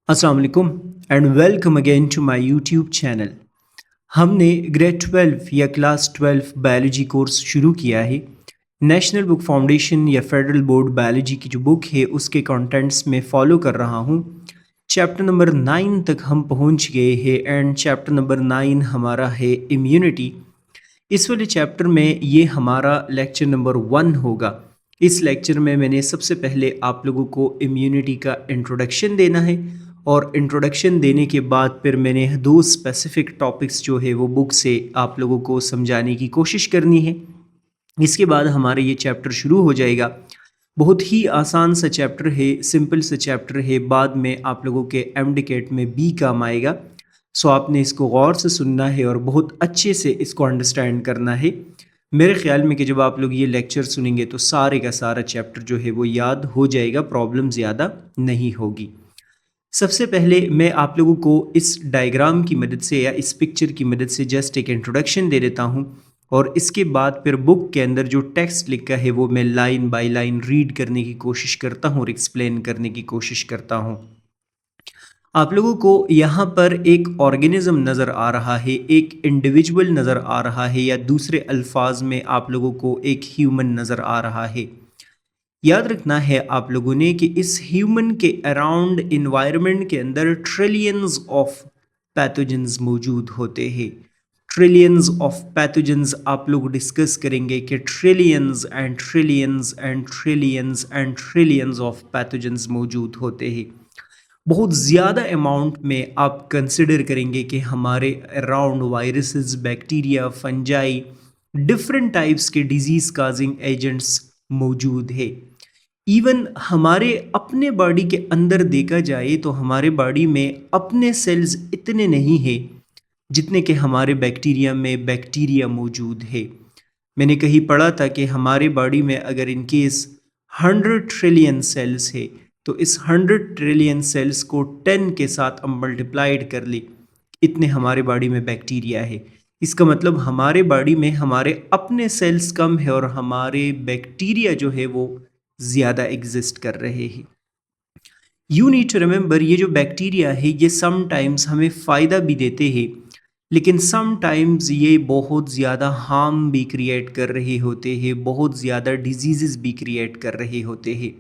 अस्सलाम वालेकुम and welcome again to my YouTube channel. हमने ग्रेड 12 या क्लास 12 बायोलॉजी कोर्स शुरू किया है। नेशनल बुक फाउंडेशन या फेडरल बोर्ड बायोलॉजी की जो बुक है उसके कंटेंट्स में फॉलो कर रहा हूँ। चैप्टर नंबर 9 तक हम पहुँच गए हैं एंड चैप्टर नंबर 9 हमारा है इम्यूनिटी। इस वाले चैप्टर में ये हमारा लेक्चर नंबर 1 होगा। इस लेक्चर में मैंने सबसे पहले आप लोगों को इम्यूनिटी का इंट्रोडक्शन देना है और इंट्रोडक्शन देने के बाद फिर मैंने दो स्पेसिफिक टॉपिक्स जो है वो बुक से आप लोगों को समझाने की कोशिश करनी है। इसके बाद हमारा ये चैप्टर शुरू हो जाएगा। बहुत ही आसान सा चैप्टर है, सिंपल सा चैप्टर है, बाद में आप लोगों के एमडीकेट में भी काम आएगा। सो आपने इसको गौर से सुनना है और बहुत अच्छे से इसको अंडरस्टैंड करना है। मेरे ख्याल में कि जब आप लोग ये लेक्चर सुनेंगे तो सारे का सारा चैप्टर जो है वो याद हो जाएगा, प्रॉब्लम ज़्यादा नहीं होगी। सबसे पहले मैं आप लोगों को इस डायग्राम की मदद से या इस पिक्चर की मदद से जस्ट एक इंट्रोडक्शन दे देता हूँ और इसके बाद फिर बुक के अंदर जो टेक्स्ट लिखा है वो मैं लाइन बाय लाइन रीड करने की कोशिश करता हूँ और एक्सप्लेन करने की कोशिश करता हूँ। आप लोगों को यहाँ पर एक ऑर्गेनिज्म नज़र आ रहा है, एक इंडिविजुअल नज़र आ रहा है, या दूसरे अल्फाज में आप लोगों को एक ह्यूमन नज़र आ रहा है। याद रखना है आप लोगों ने कि इस ह्यूमन के अराउंड इन्वायरमेंट के अंदर ट्रिलियंस ऑफ पैथोजेंस मौजूद होते हैं। ट्रिलियंस ऑफ पैथोजेंस आप लोग डिस्कस करेंगे कि trillions and trillions and trillions and trillions of pathogens मौजूद होते हैं। बहुत ज़्यादा अमाउंट में आप कंसिडर करेंगे कि हमारे around viruses, bacteria, fungi, different types के डिजीज़ काजिंग एजेंट्स मौजूद है। इवन हमारे अपने बॉडी के अंदर देखा जाए तो हमारे बॉडी में अपने सेल्स इतने नहीं हैं जितने कि हमारे बैक्टीरिया में बैक्टीरिया मौजूद है। मैंने कहीं पढ़ा था कि हमारे बॉडी में अगर इन केस 100 ट्रिलियन सेल्स है तो इस 100 ट्रिलियन सेल्स को 10 के साथ हम मल्टीप्लाइड कर ले, इतने हमारे बॉडी में बैक्टीरिया है। इसका मतलब हमारे बॉडी में हमारे अपने सेल्स कम है और हमारे बैक्टीरिया जो है वो ज़्यादा एग्जिस्ट कर रहे हैं। यू नीड टू रिमेंबर, ये जो बैक्टीरिया है ये समटाइम्स हमें फ़ायदा भी देते हैं, लेकिन समटाइम्स ये बहुत ज़्यादा हार्म भी क्रिएट कर रहे होते हैं, बहुत ज़्यादा डिजीज़ भी क्रिएट कर रहे होते हैं।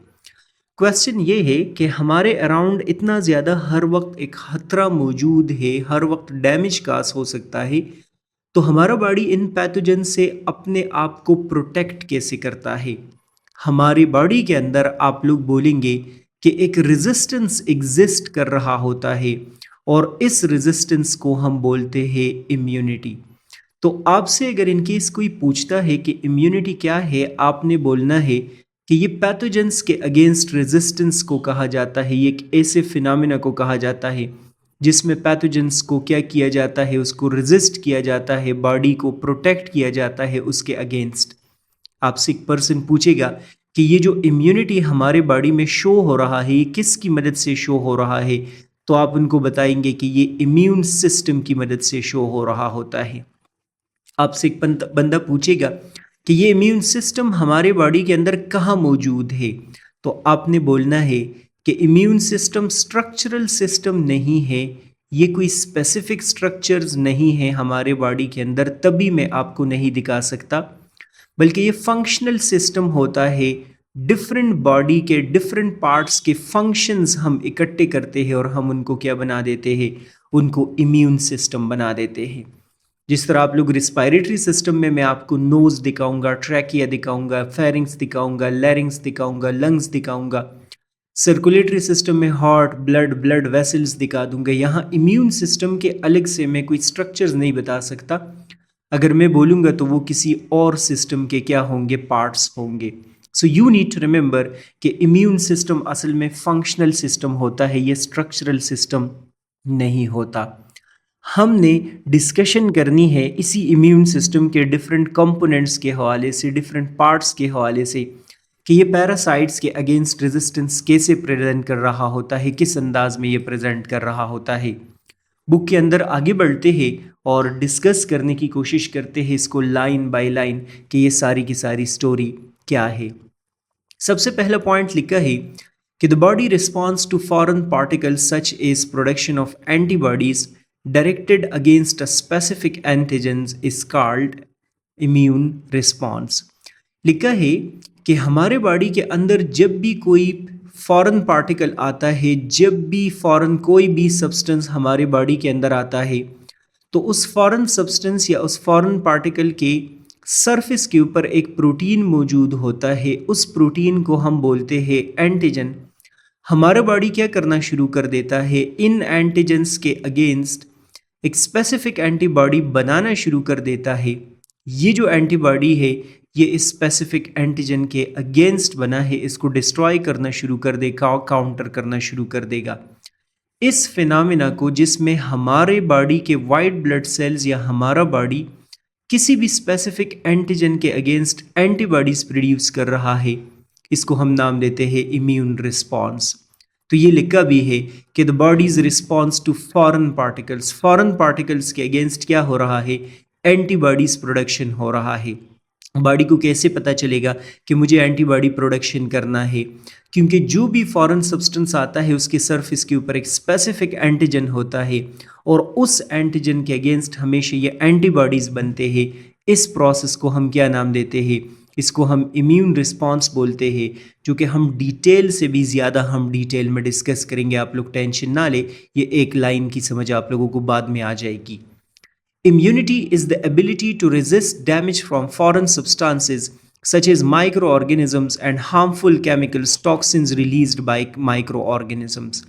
क्वेश्चन ये है कि हमारे अराउंड इतना ज़्यादा हर वक्त एक खतरा मौजूद है, हर वक्त डैमेज कास हो सकता है, तो हमारा बॉडी इन पैथोजन से अपने आप को प्रोटेक्ट कैसे करता है। हमारी बॉडी के अंदर आप लोग बोलेंगे कि एक रेजिस्टेंस एग्जिस्ट कर रहा होता है और इस रेजिस्टेंस को हम बोलते हैं इम्यूनिटी। तो आपसे अगर इनकेस कोई पूछता है कि इम्यूनिटी क्या है, आपने बोलना है कि ये पैथोजेंस के अगेंस्ट रेजिस्टेंस को कहा जाता है। ये एक ऐसे फिनोमेना को कहा जाता है जिसमें पैथोजेंस को क्या किया जाता है, उसको रेजिस्ट किया जाता है, बॉडी को प्रोटेक्ट किया जाता है उसके अगेंस्ट। आपसे एक पर्सन पूछेगा कि ये जो इम्यूनिटी हमारे बॉडी में शो हो रहा है ये किसकी मदद से शो हो रहा है, तो आप उनको बताएंगे कि ये इम्यून सिस्टम की मदद से शो हो रहा होता है। आपसे एक बंदा पूछेगा कि ये इम्यून सिस्टम हमारे बॉडी के अंदर कहाँ मौजूद है, तो आपने बोलना है कि इम्यून सिस्टम स्ट्रक्चरल सिस्टम नहीं है, ये कोई स्पेसिफिक स्ट्रक्चर्स नहीं है हमारे बॉडी के अंदर, तभी मैं आपको नहीं दिखा सकता, बल्कि ये फंक्शनल सिस्टम होता है। डिफरेंट बॉडी के डिफरेंट पार्ट्स के फंक्शंस हम इकट्ठे करते हैं और हम उनको क्या बना देते हैं, उनको इम्यून सिस्टम बना देते हैं। जिस तरह आप लोग रिस्पायरेटरी सिस्टम में मैं आपको नोज़ दिखाऊंगा, ट्रैकिया दिखाऊंगा, फेरिंग्स दिखाऊंगा, लैरिंग्स दिखाऊंगा, लंग्स दिखाऊंगा। सर्कुलेटरी सिस्टम में हार्ट, ब्लड वेसल्स दिखा दूंगा। यहाँ इम्यून सिस्टम के अलग से मैं कोई स्ट्रक्चर्स नहीं बता सकता। अगर मैं बोलूँगा तो वो किसी और सिस्टम के क्या होंगे, पार्ट्स होंगे। So you need to remember कि इम्यून सिस्टम असल में फंक्शनल सिस्टम होता है, ये स्ट्रक्चरल सिस्टम नहीं होता। हमने डिस्कशन करनी है इसी इम्यून सिस्टम के डिफरेंट कंपोनेंट्स के हवाले से, डिफरेंट पार्ट्स के हवाले से, कि ये पैरासाइट्स के अगेंस्ट रेजिस्टेंस कैसे प्रेजेंट कर रहा होता है, किस अंदाज में ये प्रेजेंट कर रहा होता है। बुक के अंदर आगे बढ़ते हैं और डिस्कस करने की कोशिश करते हैं इसको लाइन बाय लाइन कि ये सारी की सारी स्टोरी क्या है। सबसे पहला पॉइंट लिखा है कि the body responds to foreign particles such as production of antibodies directed against a specific antigens is called immune response। लिखा है कि हमारे बॉडी के अंदर जब भी कोई फॉरेन पार्टिकल आता है, जब भी फॉरेन कोई भी सब्सटेंस हमारे बॉडी के अंदर आता है, तो उस फॉरेन सब्सटेंस या उस फॉरेन पार्टिकल के सरफेस के ऊपर एक प्रोटीन मौजूद होता है। उस प्रोटीन को हम बोलते हैं एंटीजन। हमारा बॉडी क्या करना शुरू कर देता है, इन एंटीजेंस के अगेंस्ट एक स्पेसिफिक एंटीबॉडी बनाना शुरू कर देता है। ये जो एंटीबॉडी है ये इस स्पेसिफिक एंटीजन के अगेंस्ट बना है, इसको डिस्ट्रॉय करना शुरू कर देगा, काउंटर करना शुरू कर देगा। इस फिनोमेना को, जिसमें हमारे बॉडी के वाइट ब्लड सेल्स या हमारा बॉडी किसी भी स्पेसिफिक एंटीजन के अगेंस्ट एंटीबॉडीज प्रोड्यूस कर रहा है, इसको हम नाम देते हैं इम्यून रिस्पॉन्स। तो ये लिखा भी है कि the bodies response to foreign particles के अगेंस्ट क्या हो रहा है, एंटीबॉडीज प्रोडक्शन हो रहा है। बॉडी को कैसे पता चलेगा कि मुझे एंटीबॉडी प्रोडक्शन करना है, क्योंकि जो भी फॉरेन सब्सटेंस आता है उसके सरफेस के ऊपर एक स्पेसिफिक एंटीजन होता है और उस एंटीजन के अगेंस्ट हमेशा ये एंटीबॉडीज बनते हैं। इस प्रोसेस को हम क्या नाम देते हैं, इसको हम इम्यून रिस्पॉन्स बोलते हैं, जो कि हम डिटेल से भी ज़्यादा हम डिटेल में डिस्कस करेंगे। आप लोग टेंशन ना ले, ये एक लाइन की समझ आप लोगों को बाद में आ जाएगी। Immunity is the ability to resist damage from foreign substances such as microorganisms and harmful chemicals, toxins released by microorganisms।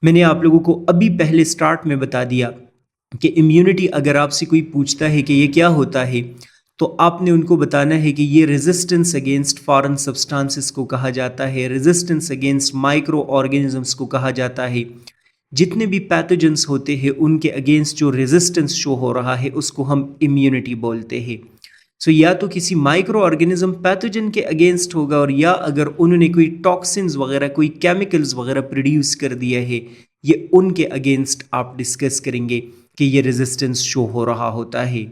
मैंने आप लोगों को अभी पहले स्टार्ट में बता दिया कि इम्यूनिटी अगर आपसे कोई पूछता है कि ये क्या होता है, तो आपने उनको बताना है कि ये रेजिस्टेंस अगेंस्ट फॉरेन सब्सटेंसेस को कहा जाता है, रेजिस्टेंस अगेंस्ट माइक्रो ऑर्गेनिजम्स को कहा जाता है। जितने भी पैथोजेंस होते हैं उनके अगेंस्ट जो रेजिस्टेंस शो हो रहा है उसको हम इम्यूनिटी बोलते हैं। सो या तो किसी माइक्रो ऑर्गेनिज्म पैथोजन के अगेंस्ट होगा, और या अगर उन्होंने कोई टॉक्सिन्स वगैरह, कोई केमिकल्स वगैरह प्रोड्यूस कर दिया है, ये उनके अगेंस्ट आप डिस्कस करेंगे कि ये रेजिस्टेंस शो हो रहा होता है।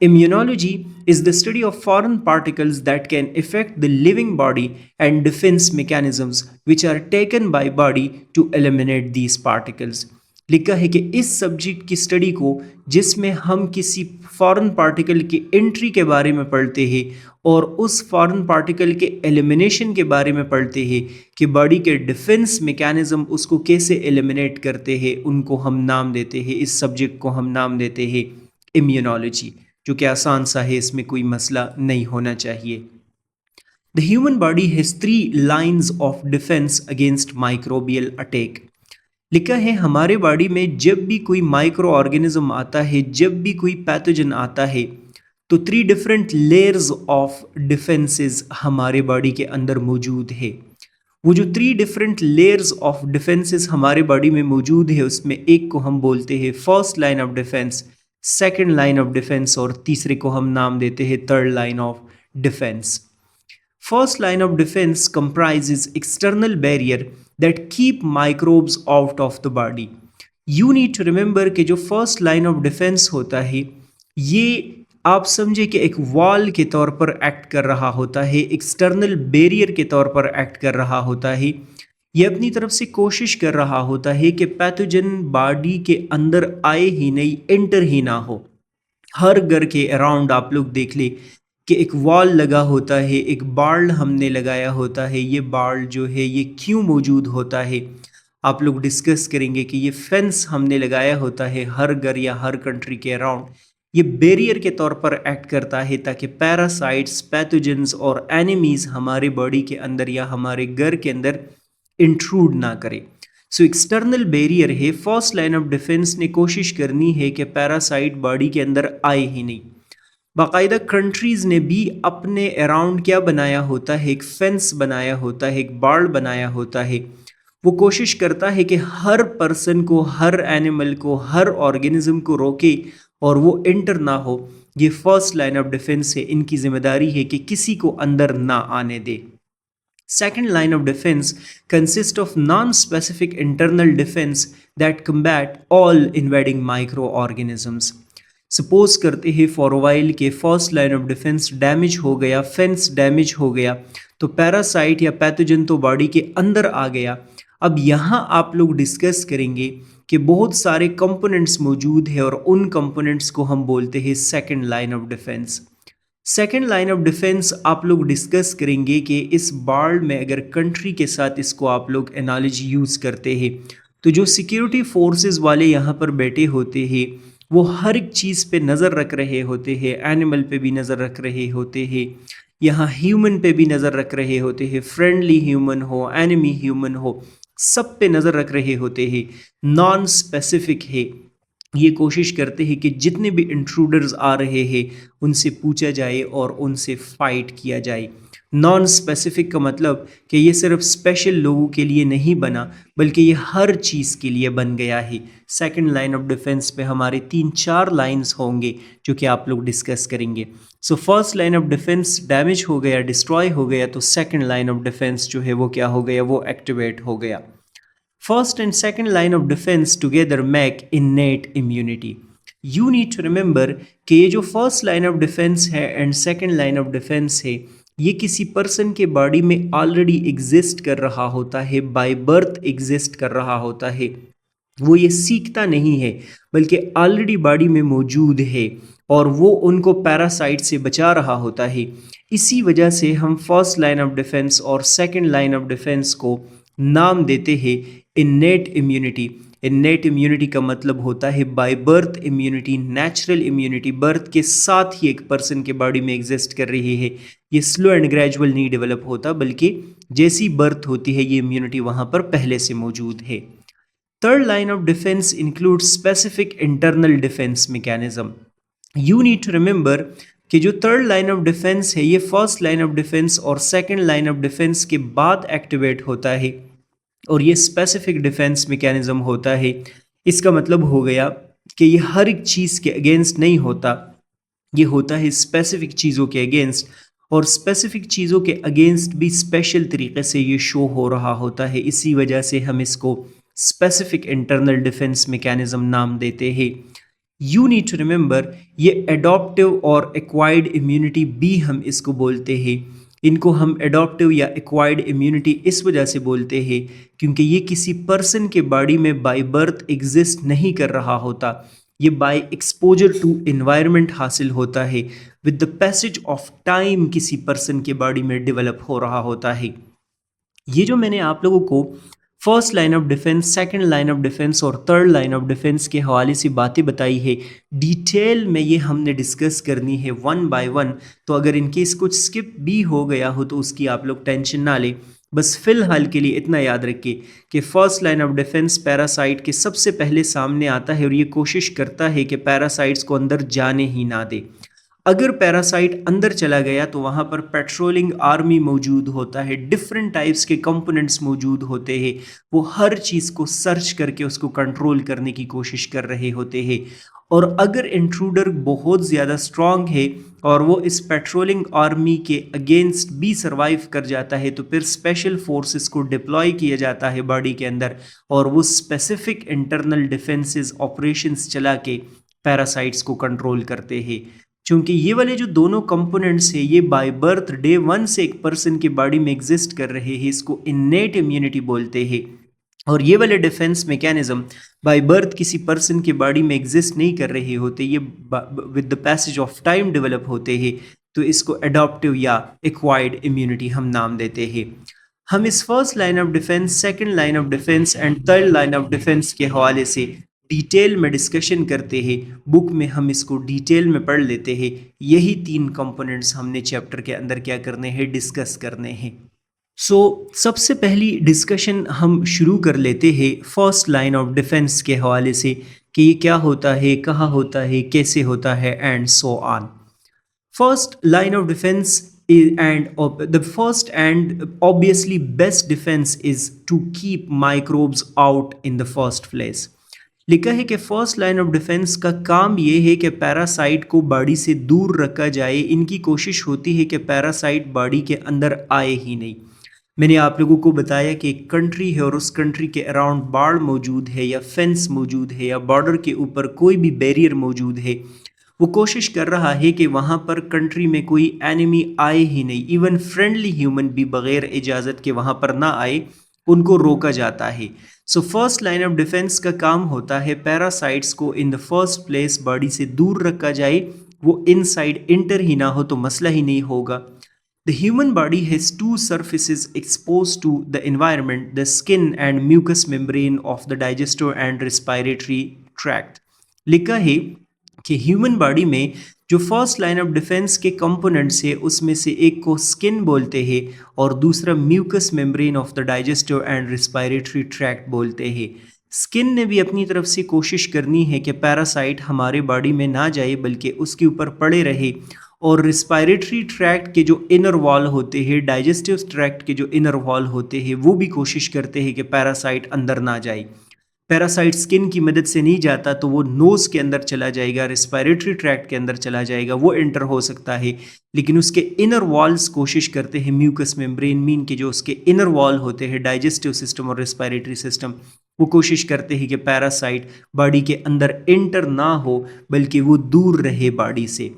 Immunology is the study of foreign particles that can affect the living body and defense mechanisms which are taken by body to eliminate these particles। लिखा है कि इस सब्जेक्ट की स्टडी को, जिसमें हम किसी फॉरेन पार्टिकल की एंट्री के बारे में पढ़ते हैं और उस फॉरेन पार्टिकल के एलिमिनेशन के बारे में पढ़ते हैं कि बॉडी के डिफेंस मैकेनिज्म उसको कैसे एलिमिनेट करते हैं, उनको हम नाम देते हैं, इस सब्जेक्ट को हम नाम देते हैं इम्यूनोलॉजी, जो कि आसान सा है, इसमें कोई मसला नहीं होना चाहिए। The human body has 3 lines of defence against microbial attack. लिखा है हमारे बॉडी में जब भी कोई माइक्रो ऑर्गेनिज्म आता है, जब भी कोई पैथोजन आता है, तो 3 डिफरेंट लेयर्स ऑफ डिफेंसेस हमारे बॉडी के अंदर मौजूद है। वो जो 3 डिफरेंट लेयर्स ऑफ डिफेंसेस हमारे बॉडी में मौजूद है, उसमें एक को हम बोलते हैं first line of defence, second line of defence, और तीसरे को हम नाम देते हैं third line of defence. First line of defence comprises external barrier that keep microbes out of the body। You need to remember कि जो फर्स्ट लाइन ऑफ डिफेंस होता है, ये आप समझे कि एक वॉल के तौर पर एक्ट कर रहा होता है, एक्सटर्नल बैरियर के तौर पर एक्ट कर रहा होता है। ये अपनी तरफ से कोशिश कर रहा होता है कि पैथोजन बॉडी के अंदर आए ही नहीं, एंटर ही ना हो। हर घर के अराउंड आप लोग देख ले कि एक वॉल लगा होता है, एक बार्ल हमने लगाया होता है। ये बार्ल जो है ये क्यों मौजूद होता है, आप लोग डिस्कस करेंगे कि ये फेंस हमने लगाया होता है हर घर या हर कंट्री के अराउंड। ये बैरियर के तौर पर एक्ट करता है ताकि पैरासाइट्स, पैथोजेंस और एनिमीज हमारे बॉडी के अंदर या हमारे घर के अंदर इंट्रूड ना करे। सो एक्सटर्नल बैरियर है। फर्स्ट लाइन ऑफ डिफेंस ने कोशिश करनी है कि पैरासाइट बॉडी के अंदर आए ही नहीं। बाकायदा कंट्रीज़ ने भी अपने अराउंड क्या बनाया होता है, एक फेंस बनाया होता है, एक बाड़ बनाया होता है। वो कोशिश करता है कि हर पर्सन को, हर एनिमल को, हर ऑर्गेनिज्म को रोके और वो एंटर ना हो। ये फर्स्ट लाइन ऑफ डिफेंस है, इनकी जिम्मेदारी है कि किसी को अंदर ना आने दे। Second line of defence consist of non specific internal defence that combat all invading micro organisms. Suppose करते हैं फॉर वाइल के first line of defence damage हो गया, फेंस डैमेज हो गया, तो पैरासाइट या पैथोजन तो बॉडी के अंदर आ गया। अब यहाँ आप लोग डिस्कस करेंगे कि बहुत सारे कंपोनेंट्स मौजूद है और उन कंपोनेंट्स को हम बोलते हैं second line of defence. Second line of defence आप लोग डिस्कस करेंगे कि इस बाढ़ में अगर कंट्री के साथ इसको आप लोग एनालॉजी यूज़ करते हैं तो जो सिक्योरिटी फोर्सेस वाले यहाँ पर बैठे होते हैं वो हर एक चीज़ पे नज़र रख रहे होते हैं, एनिमल पे भी नज़र रख रहे होते हैं, यहाँ ह्यूमन पे भी नज़र रख रहे होते हैं, फ्रेंडली ह्यूमन हो एनिमी ह्यूमन हो सब पे नज़र रख रहे होते हैं, नॉन स्पेसिफिक है। ये कोशिश करते हैं कि जितने भी इंट्रूडर्स आ रहे हैं उनसे पूछा जाए और उनसे फाइट किया जाए। नॉन स्पेसिफिक का मतलब कि ये सिर्फ स्पेशल लोगों के लिए नहीं बना बल्कि ये हर चीज़ के लिए बन गया है। सेकंड लाइन ऑफ डिफेंस पे हमारे 3-4 लाइंस होंगे जो कि आप लोग डिस्कस करेंगे। So first line of defence damage हो गया, डिस्ट्रॉय हो गया, तो सेकंड लाइन ऑफ डिफेंस जो है वो क्या हो गया, वो एक्टिवेट हो गया। First and second line of defense together make innate immunity. You need to remember कि ये जो फर्स्ट लाइन ऑफ डिफेंस है and second line of defence है ये किसी पर्सन के बॉडी में ऑलरेडी एग्जिस्ट कर रहा होता है, बाय बर्थ एग्जिस्ट कर रहा होता है। वो ये सीखता नहीं है बल्कि ऑलरेडी बॉडी में मौजूद है और वो उनको पैरासाइट से बचा रहा होता है। इसी वजह से हम फर्स्ट लाइन ऑफ डिफेंस और सेकंड लाइन ऑफ डिफेंस को नाम देते हैं इन्नेट इम्यूनिटी। इन्नेट इम्यूनिटी का मतलब होता है by birth immunity, natural immunity, birth के साथ ही एक पर्सन के बॉडी में एग्जिस्ट कर रही है। ये स्लो एंड ग्रेजुअल नहीं डेवलप होता बल्कि जैसी बर्थ होती है ये इम्यूनिटी वहाँ पर पहले से मौजूद है। Third line of defence include specific internal defence mechanism. You need to remember कि जो थर्ड लाइन ऑफ डिफेंस है ये फर्स्ट लाइन ऑफ डिफेंस और सेकंड लाइन ऑफ डिफेंस के बाद एक्टिवेट होता है और ये स्पेसिफिक डिफेंस मैकेनिज्म होता है। इसका मतलब हो गया कि ये हर एक चीज़ के अगेंस्ट नहीं होता, ये होता है स्पेसिफिक चीज़ों के अगेंस्ट और स्पेसिफिक चीज़ों के अगेंस्ट भी स्पेशल तरीके से ये शो हो रहा होता है। इसी वजह से हम इसको स्पेसिफिक इंटरनल डिफेंस मैकेनिज्म नाम देते हैं। यू नीड टू रिमेंबर ये एडॉप्टिव और एक्वायर्ड इम्यूनिटी भी हम इसको बोलते हैं। इनको हम एडॉप्टिव या एक्वायर्ड इम्यूनिटी इस वजह से बोलते हैं क्योंकि ये किसी पर्सन के बॉडी में बाय बर्थ एग्जिस्ट नहीं कर रहा होता, ये बाय एक्सपोजर टू एनवायरनमेंट हासिल होता है, with the passage of time किसी पर्सन के बॉडी में डेवलप हो रहा होता है। ये जो मैंने आप लोगों को first line of defence, second line of defence और थर्ड लाइन ऑफ डिफेंस के हवाले से बातें बताई है, डिटेल में ये हमने डिस्कस करनी है वन बाय वन। तो अगर इनकेस कुछ स्किप भी हो गया हो तो उसकी आप लोग टेंशन ना लें। बस फिलहाल के लिए इतना याद रखिए कि first line of defence parasite के सबसे पहले सामने आता है और ये कोशिश करता है कि पैरासाइट्स को अंदर जाने ही ना दे। अगर पैरासाइट अंदर चला गया तो वहाँ पर पेट्रोलिंग आर्मी मौजूद होता है, डिफरेंट टाइप्स के कंपोनेंट्स मौजूद होते हैं, वो हर चीज़ को सर्च करके उसको कंट्रोल करने की कोशिश कर रहे होते हैं। और अगर इंट्रूडर बहुत ज़्यादा स्ट्रांग है और वो इस पेट्रोलिंग आर्मी के अगेंस्ट भी सर्वाइव कर जाता है तो फिर स्पेशल फोर्सेस को डिप्लॉय किया जाता है बॉडी के अंदर और वो स्पेसिफिक इंटरनल डिफेंसेस ऑपरेशंस चला के पैरासाइट्स को कंट्रोल करते हैं। क्योंकि ये वाले जो दोनों कंपोनेंट्स है ये बाय बर्थ डे वन से एक पर्सन के बॉडी में एग्जिस्ट कर रहे हैं, इसको इन्नेट इम्यूनिटी बोलते हैं। और ये वाले डिफेंस मैकेनिज्म बाय बर्थ किसी पर्सन के बॉडी में एग्जिस्ट नहीं कर रहे होते, ये with the passage of time develop होते हैं, तो इसको एडॉप्टिव या एक्वायर्ड इम्यूनिटी हम नाम देते हैं। हम इस first line of defence, second line of defence and third line of defence के हवाले से डिटेल में डिस्कशन करते हैं, बुक में हम इसको डिटेल में पढ़ लेते हैं। यही 3 कंपोनेंट्स हमने चैप्टर के अंदर क्या करने हैं, डिस्कस करने हैं। सबसे पहली डिस्कशन हम शुरू कर लेते हैं फर्स्ट लाइन ऑफ डिफेंस के हवाले से कि ये क्या होता है, कहाँ होता है, कैसे होता है and so on. First line of defence and the first and obviously best defense is to keep microbes out in the first place। लिखा है कि फर्स्ट लाइन ऑफ डिफेंस का काम ये है कि पैरासाइट को बॉडी से दूर रखा जाए। इनकी कोशिश होती है कि पैरासाइट बॉडी के अंदर आए ही नहीं। मैंने आप लोगों को बताया कि एक कंट्री है और उस कंट्री के अराउंड बाड़ मौजूद है या फेंस मौजूद है या बॉर्डर के ऊपर कोई भी बैरियर मौजूद है, वो कोशिश कर रहा है कि वहाँ पर कंट्री में कोई एनिमी आए ही नहीं, इवन फ्रेंडली ह्यूमन भी बगैर इजाज़त के वहाँ पर ना आए, उनको रोका जाता है। So first line of defence का काम होता है पैरासाइट्स को in the first place body से दूर रखा जाए, वो इनसाइड इंटर ही ना हो तो मसला ही नहीं होगा। The human body has two surfaces exposed to the environment, the skin and mucous membrane of the digestive and respiratory tract. लिखा है कि ह्यूमन बॉडी में जो फर्स्ट लाइन ऑफ डिफेंस के कंपोनेंट्स है उसमें से एक को स्किन बोलते हैं और दूसरा mucus membrane of the digestive and respiratory tract बोलते हैं। स्किन ने भी अपनी तरफ से कोशिश करनी है कि पैरासाइट हमारे बॉडी में ना जाए बल्कि उसके ऊपर पड़े रहे, और रिस्पायरेटरी ट्रैक्ट के जो इनर वॉल होते हैं, डाइजेस्टिव ट्रैक्ट के जो इनर वॉल होते हैं, वो भी कोशिश करते हैं कि पैरासाइट अंदर ना जाए। पैरासाइट स्किन की मदद से नहीं जाता तो वो नोज के अंदर चला जाएगा, रिस्पायरेटरी ट्रैक्ट के अंदर चला जाएगा, वो एंटर हो सकता है, लेकिन उसके इनर वॉल्स कोशिश करते हैं, म्यूकस मेम्ब्रेन मीन के जो उसके इनर वॉल होते हैं, डाइजेस्टिव सिस्टम और रिस्पायरेटरी सिस्टम, वो कोशिश करते हैं कि पैरासाइट बॉडी के अंदर एंटर ना हो बल्कि वो दूर रहे बॉडी से।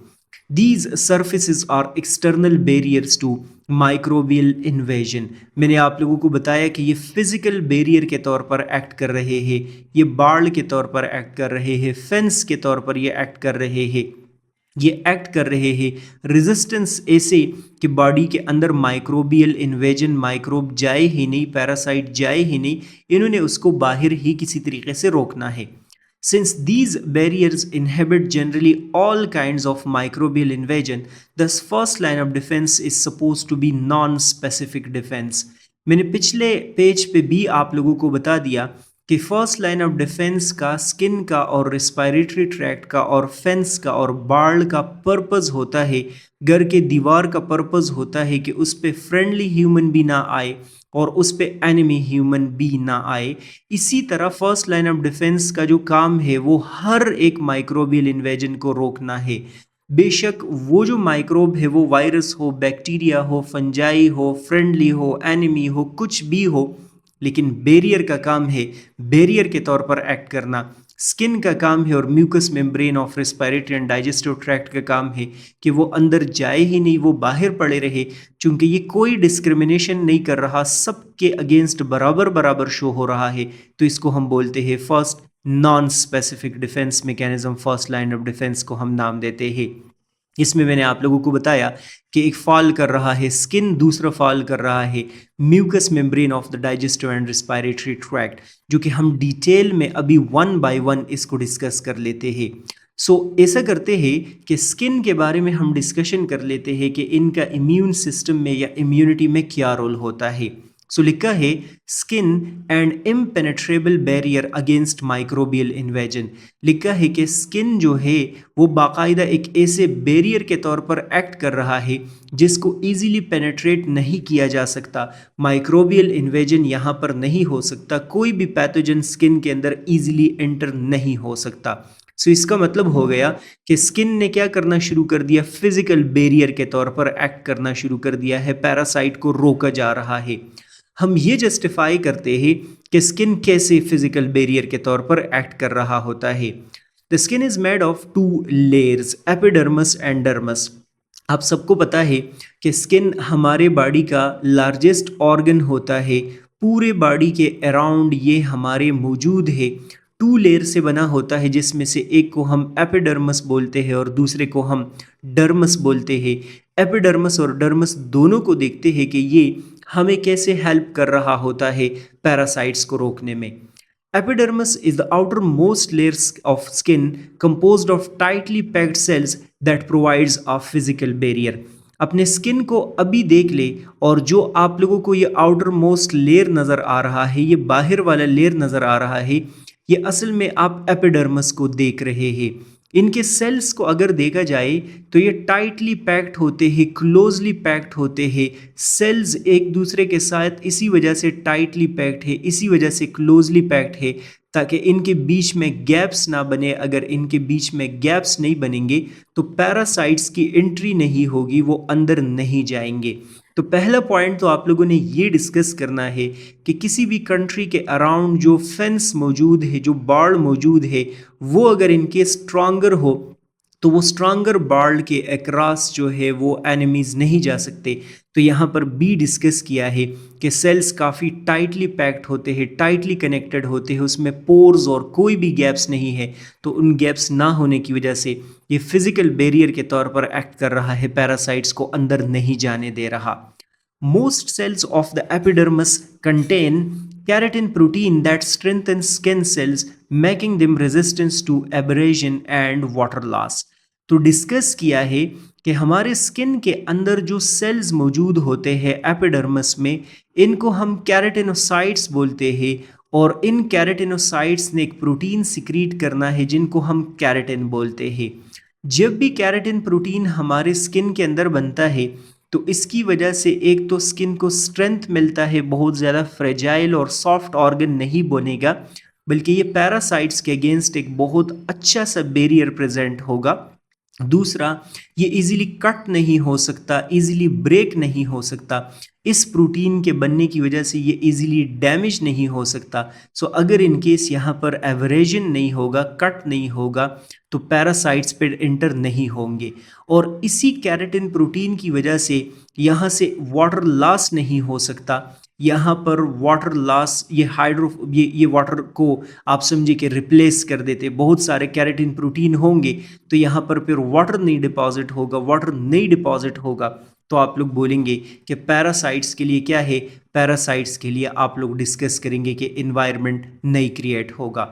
These surfaces are external barriers to microbial invasion. मैंने आप लोगों को बताया कि ये फिजिकल बैरियर के तौर पर एक्ट कर रहे हैं, ये बाड़ के तौर पर एक्ट कर रहे हैं, फेंस के तौर पर ये एक्ट कर रहे हैं, ये एक्ट कर रहे हैं रेजिस्टेंस ऐसे कि बॉडी के अंदर माइक्रोबियल इन्वेजन, माइक्रोब जाए ही नहीं, पैरासाइट जाए ही नहीं, इन्होंने उसको बाहर ही किसी तरीके से रोकना है। Since these barriers inhibit generally all kinds of microbial invasion, thus first line of defense is supposed to be non-specific defense. मैंने पिछले पेज पे भी आप लोगों को बता दिया कि फर्स्ट लाइन ऑफ डिफेंस का स्किन का और रिस्पायरेटरी ट्रैक्ट का और फेंस का और बाड़ का पर्पस होता है, घर के दीवार का पर्पस होता है कि उस पे फ्रेंडली ह्यूमन भी ना आए और उस पे एनिमी ह्यूमन भी ना आए। इसी तरह फर्स्ट लाइन ऑफ डिफेंस का जो काम है वो हर एक माइक्रोबियल इन्वेजन को रोकना है। बेशक वो जो माइक्रोब है वो वायरस हो, बैक्टीरिया हो, फंजाई हो, फ्रेंडली हो, एनिमी हो, कुछ भी हो, लेकिन बैरियर का काम है बैरियर के तौर पर एक्ट करना। स्किन का काम है और mucus membrane of respiratory and digestive tract का काम है कि वो अंदर जाए ही नहीं, वो बाहर पड़े रहे, चूंकि ये कोई डिस्क्रिमिनेशन नहीं कर रहा, सबके अगेंस्ट बराबर बराबर शो हो रहा है, तो इसको हम बोलते हैं first non specific defence mechanism, first line of defence को हम नाम देते हैं। इसमें मैंने आप लोगों को बताया कि एक फॉल कर रहा है स्किन, दूसरा फॉल कर रहा है mucus membrane of the digestive and respiratory tract, जो कि हम डिटेल में अभी वन बाय वन इसको डिस्कस कर लेते हैं। सो ऐसा करते हैं कि स्किन के बारे में हम डिस्कशन कर लेते हैं कि इनका इम्यून सिस्टम में या इम्यूनिटी में क्या रोल होता है। सो लिखा है skin and impenetrable barrier against microbial invasion. लिखा है कि स्किन जो है वो बाकायदा एक ऐसे बैरियर के तौर पर एक्ट कर रहा है जिसको इजीली पेनेट्रेट नहीं किया जा सकता, माइक्रोबियल इन्वेजन यहाँ पर नहीं हो सकता, कोई भी पैथोजन स्किन के अंदर इजीली एंटर नहीं हो सकता। सो इसका मतलब हो गया कि स्किन ने क्या करना शुरू कर दिया, फिजिकल बैरियर के तौर पर एक्ट करना शुरू कर दिया है, पैरासाइट को रोका जा रहा है। हम ये जस्टिफाई करते हैं कि स्किन कैसे फिजिकल बैरियर के तौर पर एक्ट कर रहा होता है। The skin is made of two layers, epidermis and dermis. आप सबको पता है कि स्किन हमारे बॉडी का लार्जेस्ट ऑर्गन होता है, पूरे बॉडी के अराउंड ये हमारे मौजूद है, टू लेयर से बना होता है, जिसमें से एक को हम एपिडर्मस बोलते हैं और दूसरे को हम डर्मस बोलते हैं। एपिडर्मस और डर्मस दोनों को देखते हैं कि ये हमें कैसे हेल्प कर रहा होता है पैरासाइट्स को रोकने में। Epidermis is the outermost layer of skin composed of tightly packed cells that provides a physical barrier. अपने स्किन को अभी देख ले और जो आप लोगों को ये आउटर मोस्ट लेयर नज़र आ रहा है, ये बाहर वाला लेयर नज़र आ रहा है, ये असल में आप एपिडर्मस को देख रहे हैं। इनके सेल्स को अगर देखा जाए तो ये टाइटली पैक्ड होते हैं, क्लोजली पैक्ड होते हैं। सेल्स एक दूसरे के साथ इसी वजह से टाइटली पैक्ड है, इसी वजह से क्लोजली पैक्ड है ताकि इनके बीच में गैप्स ना बने। अगर इनके बीच में गैप्स नहीं बनेंगे तो पैरासाइट्स की एंट्री नहीं होगी, वो अंदर नहीं जाएंगे। तो पहला पॉइंट तो आप लोगों ने ये डिस्कस करना है कि किसी भी कंट्री के अराउंड जो फेंस मौजूद है, जो बाड़ मौजूद है, वो अगर इनके स्ट्रॉन्गर हो तो वो स्ट्रांगर बार्ड के अक्रॉस जो है वो एनिमीज नहीं जा सकते। तो यहाँ पर बी डिस्कस किया है कि सेल्स काफ़ी टाइटली पैक्ड होते हैं, टाइटली कनेक्टेड होते हैं, उसमें पोर्स और कोई भी गैप्स नहीं है। तो उन गैप्स ना होने की वजह से ये फिजिकल बैरियर के तौर पर एक्ट कर रहा है, पैरासाइट्स को अंदर नहीं जाने दे रहा। Most cells of the epidermis contain keratin protein that strengthens skin cells, making them resistant to abrasion and water loss. तो डिस्कस किया है कि हमारे स्किन के अंदर जो सेल्स मौजूद होते हैं एपिडर्मिस में, इनको हम कैरेटिनोसाइट्स बोलते हैं, और इन कैरेटिनोसाइट्स ने एक प्रोटीन सिक्रीट करना है जिनको हम कैरेटिन बोलते हैं। जब भी कैरेटिन प्रोटीन हमारे स्किन के अंदर बनता है तो इसकी वजह से एक तो स्किन को स्ट्रेंथ मिलता है, बहुत ज़्यादा फ्रेजाइल और सॉफ्ट ऑर्गन नहीं बनेगा, बल्कि ये पैरासाइट्स के अगेंस्ट एक बहुत अच्छा सा बैरियर प्रेजेंट होगा। दूसरा, ये इजीली कट नहीं हो सकता, इजीली ब्रेक नहीं हो सकता, इस प्रोटीन के बनने की वजह से ये इजीली डैमेज नहीं हो सकता। सो अगर इन केस यहाँ पर एवरेजन नहीं होगा, कट नहीं होगा, तो पैरासाइट्स पे एंटर नहीं होंगे। और इसी कैरेटिन प्रोटीन की वजह से यहाँ से वाटर लॉस नहीं हो सकता। यहाँ पर वाटर लॉस, ये वाटर को आप समझिए कि रिप्लेस कर देते, बहुत सारे कैरेटिन प्रोटीन होंगे तो यहाँ पर फिर वाटर नहीं डिपॉजिट होगा, वाटर नहीं डिपॉजिट होगा, तो आप लोग बोलेंगे कि पैरासाइट्स के लिए क्या है, पैरासाइट्स के लिए आप लोग डिस्कस करेंगे कि इन्वायरमेंट नहीं क्रिएट होगा।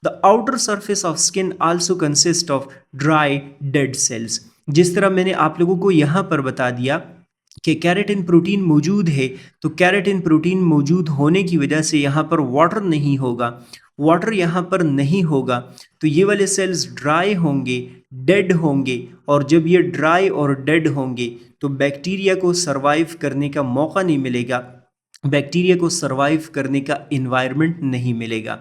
The outer surface of skin also consist of dry dead cells. जिस तरह मैंने आप लोगों को यहाँ पर बता दिया कि कैरेटिन प्रोटीन मौजूद है, तो कैरेटिन प्रोटीन मौजूद होने की वजह से यहाँ पर वाटर नहीं होगा, वाटर यहाँ पर नहीं होगा, तो ये वाले सेल्स ड्राई होंगे, डेड होंगे, और जब ये ड्राई और डेड होंगे तो बैक्टीरिया को सरवाइव करने का मौका नहीं मिलेगा, बैक्टीरिया को सरवाइव करने का इन्वायरमेंट नहीं मिलेगा।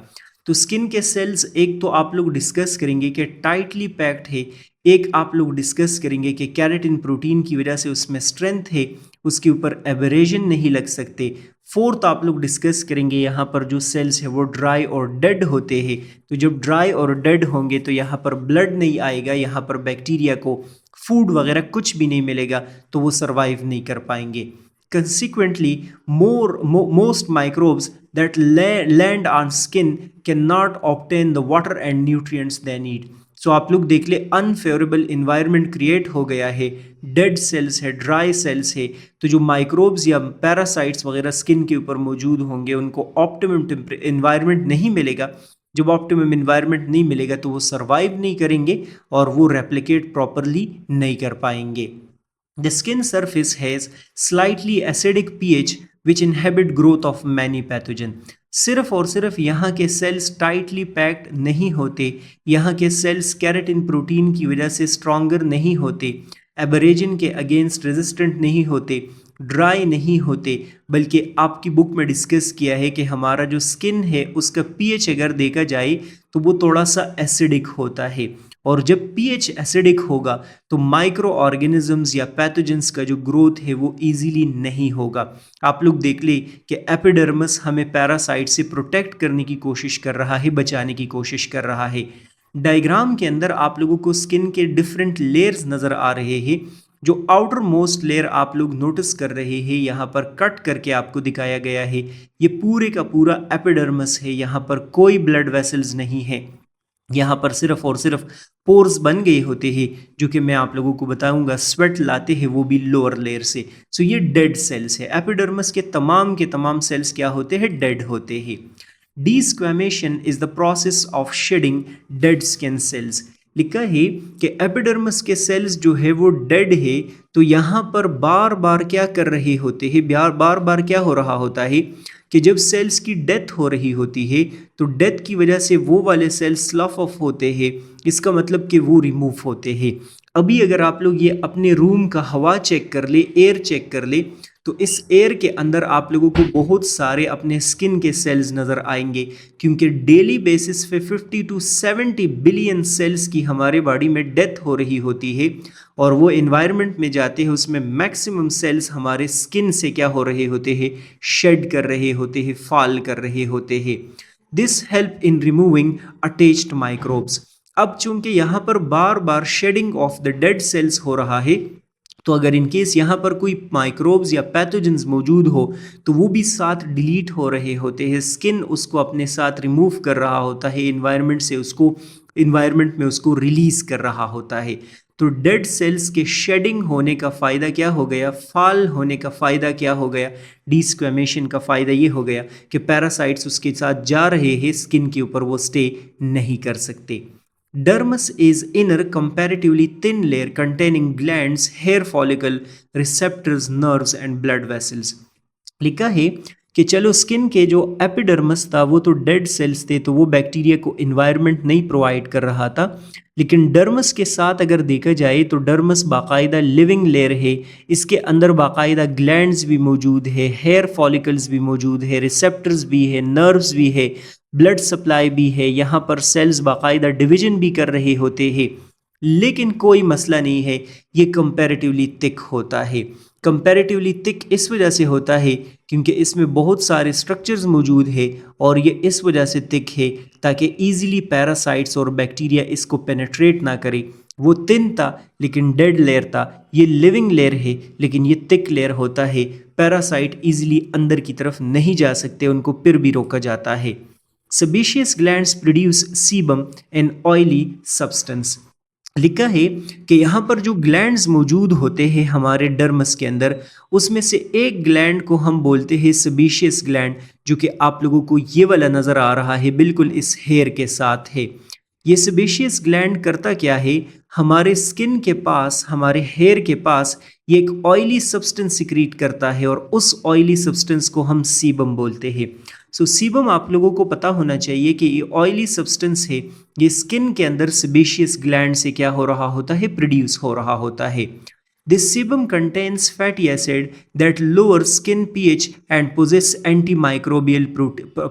तो स्किन के सेल्स एक तो आप लोग डिस्कस करेंगे कि टाइटली पैक्ड है, एक आप लोग डिस्कस करेंगे कि कैरेटिन प्रोटीन की वजह से उसमें स्ट्रेंथ है, उसके ऊपर एबरेजन नहीं लग सकते। फोर्थ आप लोग डिस्कस करेंगे यहाँ पर जो सेल्स है वो ड्राई और डेड होते हैं, तो जब ड्राई और डेड होंगे तो यहाँ पर ब्लड नहीं आएगा, यहाँ पर बैक्टीरिया को फूड वगैरह कुछ भी नहीं मिलेगा, तो वो सर्वाइव नहीं कर पाएंगे। Consequently, most microbes that land on skin cannot obtain the water and nutrients they need. So आप लोग देख ले, अनफेवरेबल इन्वायरमेंट क्रिएट हो गया है, डेड सेल्स है, ड्राई सेल्स है, तो जो माइक्रोब्स या पैरासाइट्स वगैरह स्किन के ऊपर मौजूद होंगे उनको ऑप्टिमम इन्वायरमेंट नहीं मिलेगा। जब ऑप्टिमम इन्वायरमेंट नहीं मिलेगा तो वो सर्वाइव नहीं करेंगे और वो रेप्लिकेट प्रॉपरली नहीं कर पाएंगे। The skin surface has slightly acidic pH which inhibit growth of many pathogen. सिर्फ और सिर्फ यहाँ के सेल्स टाइटली पैक्ड नहीं होते, यहाँ के सेल्स कैरेटिन प्रोटीन की वजह से स्ट्रॉन्गर नहीं होते, एबरेजन के अगेंस्ट रेजिस्टेंट नहीं होते, ड्राई नहीं होते, बल्कि आपकी बुक में डिस्कस किया है कि हमारा जो स्किन है उसका पीएच अगर देखा जाए तो वो थोड़ा सा एसिडिक होता है, और जब पीएच एसिडिक होगा तो माइक्रो ऑर्गेनिजम्स या पैथोजेंस का जो ग्रोथ है वो इजीली नहीं होगा। आप लोग देख ले कि एपिडर्मिस हमें पैरासाइट से प्रोटेक्ट करने की कोशिश कर रहा है, बचाने की कोशिश कर रहा है। डायग्राम के अंदर आप लोगों को स्किन के डिफरेंट लेयर्स नज़र आ रहे हैं। जो आउटर मोस्ट लेयर आप लोग नोटिस कर रहे हैं, यहाँ पर कट करके आपको दिखाया गया है, ये पूरे का पूरा एपिडर्मिस है, यहाँ पर कोई ब्लड वेसल्स नहीं है, यहाँ पर सिर्फ और सिर्फ पोर्स बन गए होते हैं, जो कि मैं आप लोगों को बताऊंगा स्वेट लाते हैं वो भी लोअर लेयर से। सो ये डेड सेल्स है, एपिडर्मिस के तमाम सेल्स क्या होते हैं, डेड होते हैं। Desquamation is the process of shedding dead skin cells. लिखा है कि एपिडर्मिस के सेल्स जो है वो डेड है, तो यहाँ पर बार बार क्या कर रहे होते हैं, बार बार क्या हो रहा होता है कि जब सेल्स की डेथ हो रही होती है तो डेथ की वजह से वो वाले सेल्स स्लफ ऑफ होते हैं, इसका मतलब कि वो रिमूव होते हैं। अभी अगर आप लोग ये अपने रूम का हवा चेक कर ले, एयर चेक कर ले, तो इस एयर के अंदर आप लोगों को बहुत सारे अपने स्किन के सेल्स नज़र आएंगे, क्योंकि डेली बेसिस पे 50 to 70 बिलियन सेल्स की हमारे बॉडी में डेथ हो रही होती है, और वो इन्वायरमेंट में जाते हैं उसमें मैक्सिमम सेल्स हमारे स्किन से क्या हो रहे होते हैं, शेड कर रहे होते हैं, फॉल कर रहे होते हैं। This help in removing attached microbes. अब चूंकि यहाँ पर बार बार shedding of the dead cells हो रहा है, तो अगर इन केस यहाँ पर कोई माइक्रोब्स या पैथोजेंस मौजूद हो तो वो भी साथ डिलीट हो रहे होते हैं, स्किन उसको अपने साथ रिमूव कर रहा होता है, इन्वायरमेंट से उसको, इन्वायरमेंट में उसको रिलीज कर रहा होता है। तो डेड सेल्स के शेडिंग होने का फ़ायदा क्या हो गया, फाल होने का फ़ायदा क्या हो गया, डिस्क्वेमेशन का फ़ायदा ये हो गया कि पैरासाइट्स उसके साथ जा रहे हैं, स्किन के ऊपर वो स्टे नहीं कर सकते। Dermis is inner comparatively thin layer containing glands, hair follicle, receptors, nerves and blood vessels। लिखा है कि चलो स्किन के जो एपिडर्मस था वो तो डेड सेल्स थे, तो वो बैक्टीरिया को इन्वायरमेंट नहीं प्रोवाइड कर रहा था, लेकिन डर्मस के साथ अगर देखा जाए तो डर्मस बाकायदा लिविंग लेयर है, इसके अंदर बाकायदा ग्लैंड्स भी मौजूद है, हेयर फॉलिकल्स भी मौजूद है, रिसेप्टर्स भी है, नर्व्स भी है, ब्लड सप्लाई भी है, यहाँ पर सेल्स बाकायदा डिवीजन भी कर रहे होते हैं। लेकिन कोई मसला नहीं है, ये कंपैरेटिवली थिक होता है। कंपैरेटिवली थिक इस वजह से होता है क्योंकि इसमें बहुत सारे स्ट्रक्चर्स मौजूद है, और ये इस वजह से थिक है ताकि इजीली पैरासाइट्स और बैक्टीरिया इसको पेनेट्रेट ना करे। वो थिन था लेकिन डेड लेयर था, ये लिविंग लेयर है लेकिन ये थिक लेयर होता है, पैरासाइट इजीली अंदर की तरफ नहीं जा सकते, उनको फिर भी रोका जाता है। Sebaceous glands produce sebum, an oily substance। लिखा है कि यहाँ पर जो ग्लैंड्स मौजूद होते हैं हमारे डर्मस के अंदर, उसमें से एक ग्लैंड को हम बोलते हैं सेबेशियस ग्लैंड, जो कि आप लोगों को ये वाला नज़र आ रहा है, बिल्कुल इस हेयर के साथ है। ये सेबेशियस ग्लैंड करता क्या है, हमारे स्किन के पास, हमारे हेयर के पास ये एक ऑयली सब्सटेंस सिक्रीट करता है, और उस ऑयली सब्सटेंस को हम सीबम बोलते हैं। सो सीबम आप लोगों को पता होना चाहिए कि ये ऑयली सब्सटेंस है, ये स्किन के अंदर सेबेशियस ग्लैंड से क्या हो रहा होता है, प्रोड्यूस हो रहा होता है। This sebum contains fatty acid that lower skin pH and possess antimicrobial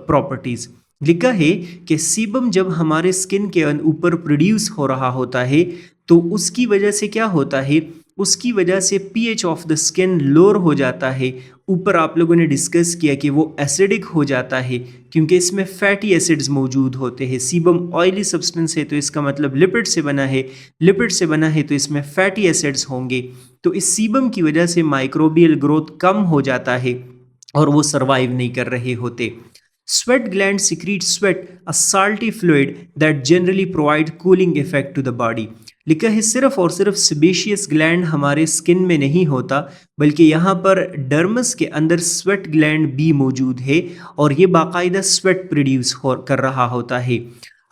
properties। लिखा है कि सीबम जब हमारे स्किन के ऊपर प्रोड्यूस हो रहा होता है तो उसकी वजह से क्या होता है, उसकी वजह से pH of the skin lower हो जाता है। ऊपर आप लोगों ने डिस्कस किया कि वो एसिडिक हो जाता है क्योंकि इसमें फैटी एसिड्स मौजूद होते हैं। सीबम ऑयली सब्सटेंस है तो इसका मतलब लिपिड से बना है, लिपिड से बना है तो इसमें फैटी एसिड्स होंगे। तो इस सीबम की वजह से माइक्रोबियल ग्रोथ कम हो जाता है और वो सर्वाइव नहीं कर रहे होते। Sweat gland secretes sweat, a salty fluid that generally provide cooling effect to the body। लिखा है सिर्फ और सिर्फ सेबेशियस ग्लैंड हमारे स्किन में नहीं होता, बल्कि यहाँ पर डर्मस के अंदर स्वेट ग्लैंड भी मौजूद है और ये बाकायदा स्वेट प्रोड्यूस कर रहा होता है।